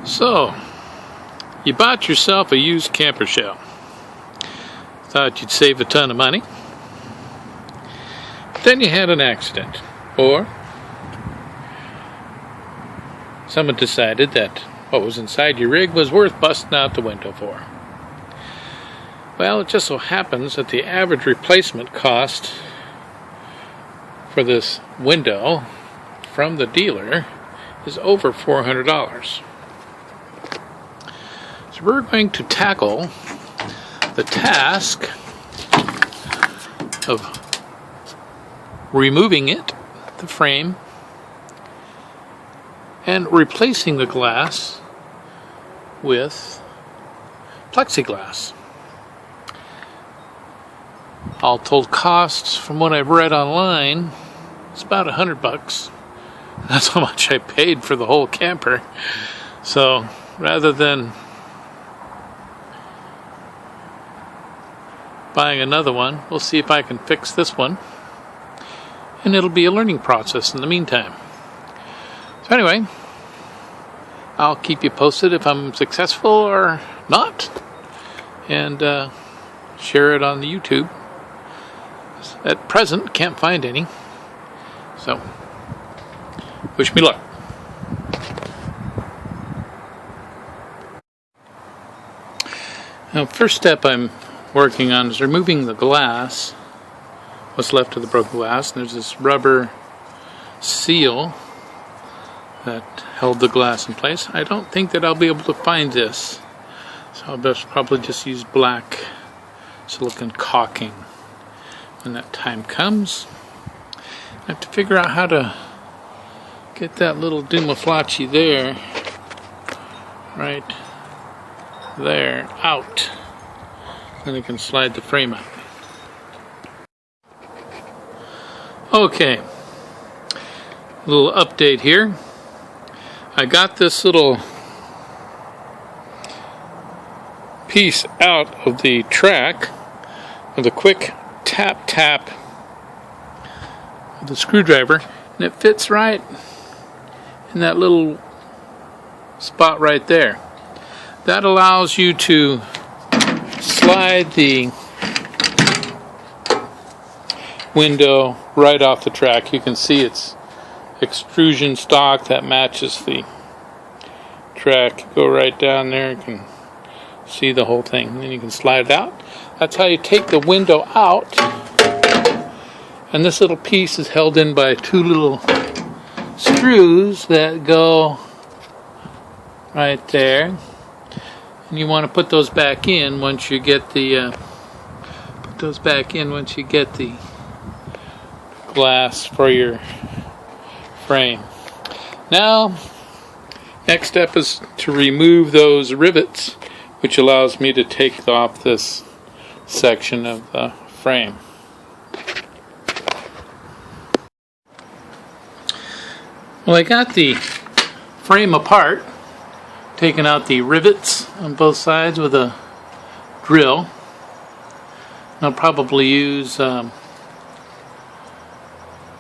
So, you bought yourself a used camper shell. Thought you'd save a ton of money. Then you had an accident. Or someone decided that what was inside your rig was worth busting out the window for. Well, it just so happens that the average replacement cost for this window from the dealer is over $400. So we're going to tackle the task of removing the frame, and replacing the glass with plexiglass. All told costs, from what I've read online, it's about $100. That's how much I paid for the whole camper. So rather than buying another one, we'll see if I can fix this one, and it'll be a learning process in the meantime. So anyway, I'll keep you posted if I'm successful or not, and share it on the YouTube. At present, can't find any, so wish me luck. Now, first step I'm working on is removing the glass, what's left of the broken glass, and there's this rubber seal that held the glass in place. I don't think that I'll be able to find this, so I'll probably just use black silicone caulking when that time comes. I have to figure out how to get that little dumaflachi there, right there, out. Then I can slide the frame out. Okay, a little update here. I got this little piece out of the track with a quick tap with the screwdriver, and it fits right in that little spot right there. That allows you to slide the window right off the track. You can see it's extrusion stock that matches the track. Go right down there, you can see the whole thing, and then you can slide it out. That's how you take the window out, and this little piece is held in by two little screws that go right there, and you want to put those back in once you get the glass for your frame. Now, next step is to remove those rivets, which allows me to take off this section of the frame. Well, I got the frame apart, taking out the rivets on both sides with a drill. I'll probably use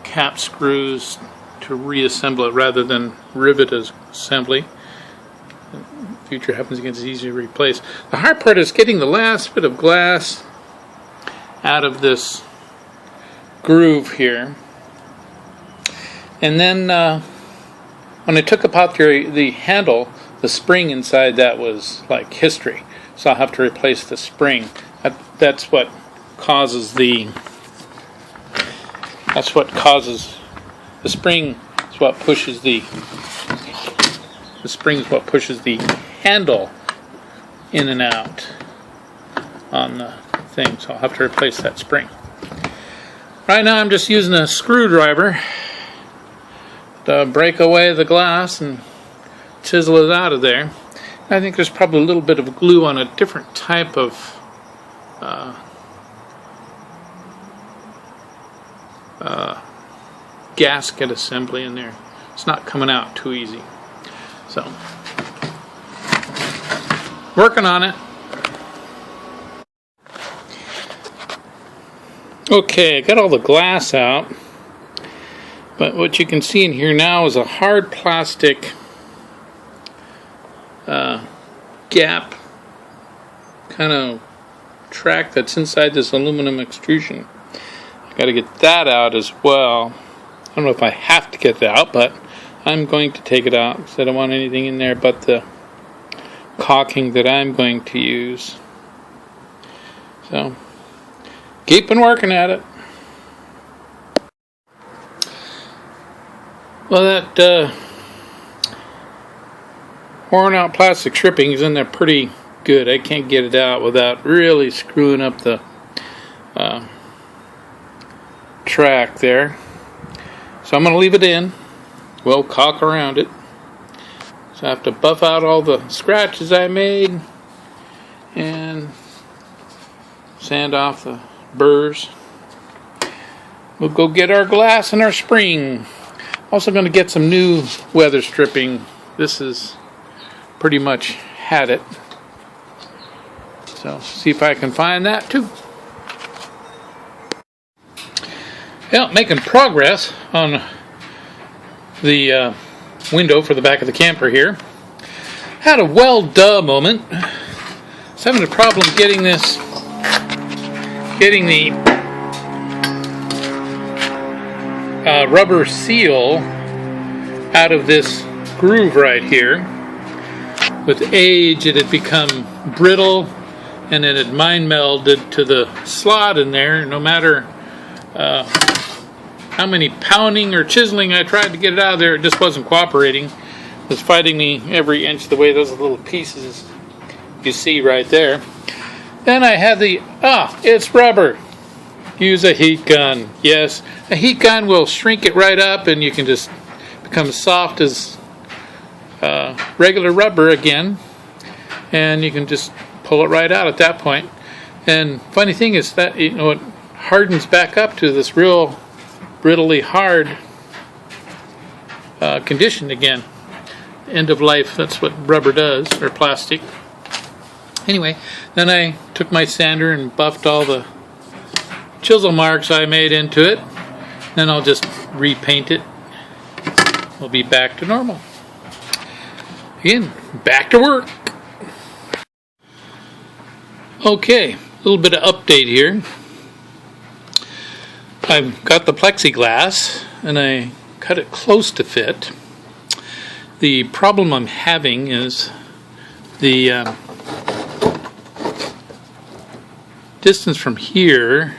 cap screws to reassemble it rather than rivet assembly. Future happens again, it's easy to replace. The hard part is getting the last bit of glass out of this groove here. And then when I took apart the handle, the spring inside that was like history. So I'll have to replace the spring. That's what causes the spring is what pushes the spring is what pushes the handle in and out on the thing, so I'll have to replace that spring. Right now I'm just using a screwdriver to break away the glass and chisel it out of there. I think there's probably a little bit of glue on a different type of gasket assembly in there. It's not coming out too easy. So, working on it. Okay, I got all the glass out, but what you can see in here now is a hard plastic gap kind of track that's inside this aluminum extrusion. I got to get that out as well. I don't know if I have to get that out, but I'm going to take it out because I don't want anything in there but the caulking that I'm going to use. So, keeping working at it. Well, that worn out plastic stripping is in there pretty good. I can't get it out without really screwing up the track there. So I'm going to leave it in. We'll caulk around it. So I have to buff out all the scratches I made and sand off the burrs. We'll go get our glass and our spring. Also going to get some new weather stripping. This is pretty much had it. So see if I can find that too. Yeah, making progress on the window for the back of the camper here. Had a well-duh moment. I was having a problem getting the rubber seal out of this groove right here. With age, it had become brittle, and it had mind melded to the slot in there. No matter how many pounding or chiseling I tried to get it out of there, it just wasn't cooperating. It was fighting me every inch of the way. Those little pieces you see right there. Then I had it's rubber. Use a heat gun. Yes, a heat gun will shrink it right up, and you can just become soft as regular rubber again, and you can just pull it right out at that point. And funny thing is that it hardens back up to this real brittly hard condition again. End of life, that's what rubber does, or plastic. Anyway, then I took my sander and buffed all the chisel marks I made into it. Then I'll just repaint it. We'll be back to normal. Again, back to work. Okay, a little bit of update here. I've got the plexiglass and I cut it close to fit. The problem I'm having is the distance from here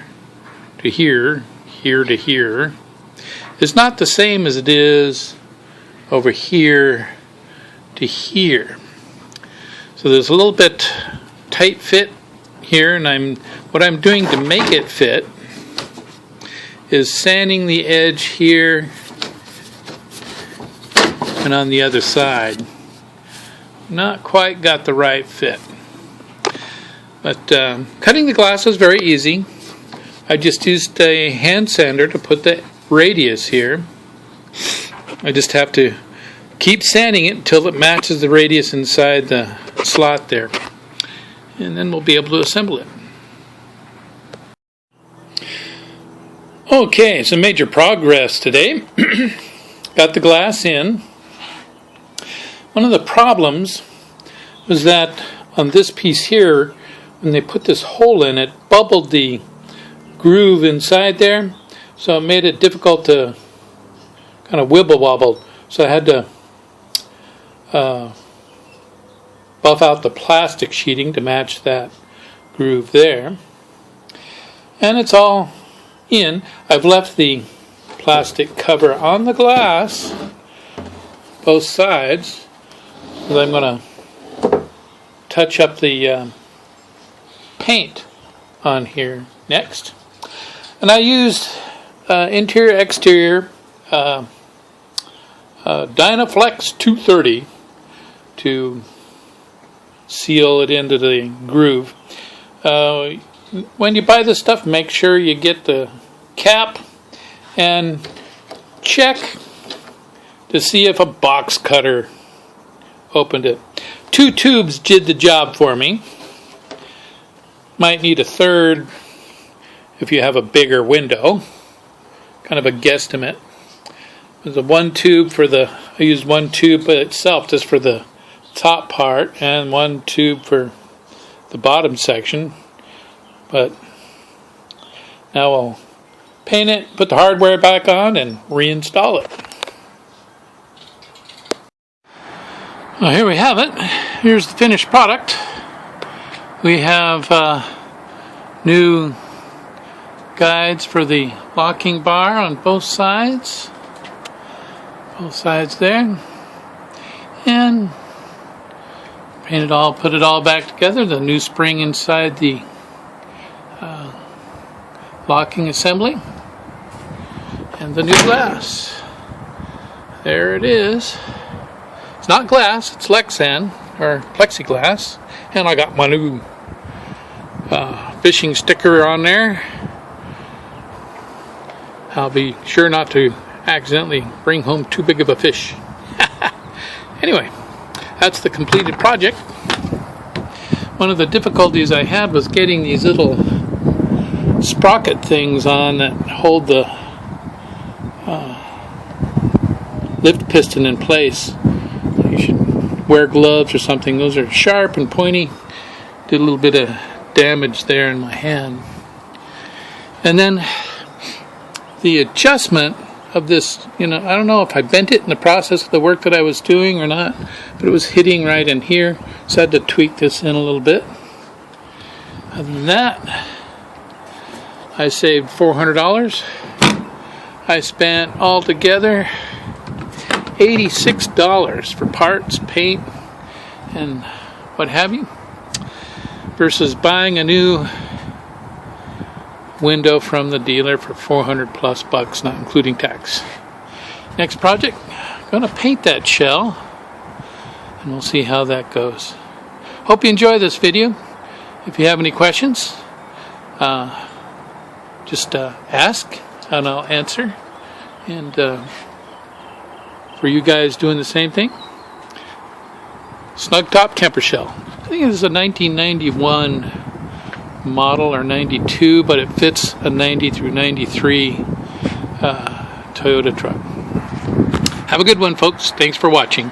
to here, here to here, is not the same as it is over here to here. So there's a little bit tight fit here, and what I'm doing to make it fit is sanding the edge here and on the other side. Not quite got the right fit. But cutting the glass was very easy. I just used a hand sander to put the radius here. I just have to keep sanding it until it matches the radius inside the slot there. And then we'll be able to assemble it. Okay, some major progress today. Got the glass in. One of the problems was that on this piece here, when they put this hole in, it bubbled the groove inside there, so it made it difficult to kind of wibble wobble. So I had to buff out the plastic sheeting to match that groove there. And it's all in. I've left the plastic cover on the glass, both sides, because I'm going to touch up the paint on here next. And I used interior exterior Dynaflex 230 to seal it into the groove. When you buy this stuff, make sure you get the cap and check to see if a box cutter opened it. 2 tubes did the job for me. Might need a third if you have a bigger window. Kind of a guesstimate. There's a 1 tube for I used 1 tube by itself just for the top part and one tube for the bottom section. But now we'll paint it, put the hardware back on, and reinstall it. Well, here we have it. Here's the finished product. We have new guides for the locking bar on both sides. Both sides there. And put it all back together. The new spring inside the locking assembly. And the new glass. There it is. It's not glass, it's Lexan, or plexiglass. And I got my new fishing sticker on there. I'll be sure not to accidentally bring home too big of a fish. Anyway, that's the completed project. One of the difficulties I had was getting these little sprocket things on that hold the lift piston in place. You should wear gloves or something. Those are sharp and pointy. Did a little bit of damage there in my hand. And then the adjustment of this, I don't know if I bent it in the process of the work that I was doing or not, but it was hitting right in here, so I had to tweak this in a little bit. Other than that, I saved $400. I spent altogether $86 for parts, paint, and what have you, versus buying a new window from the dealer for $400+ not including tax. Next project, I'm going to paint that shell, and we'll see how that goes. Hope you enjoy this video. If you have any questions, just ask and I'll answer. And for you guys doing the same thing, Snug top temper shell. I think this is a 1991 model or 92, but it fits a 90 through 93 Toyota truck. Have a good one, folks. Thanks for watching.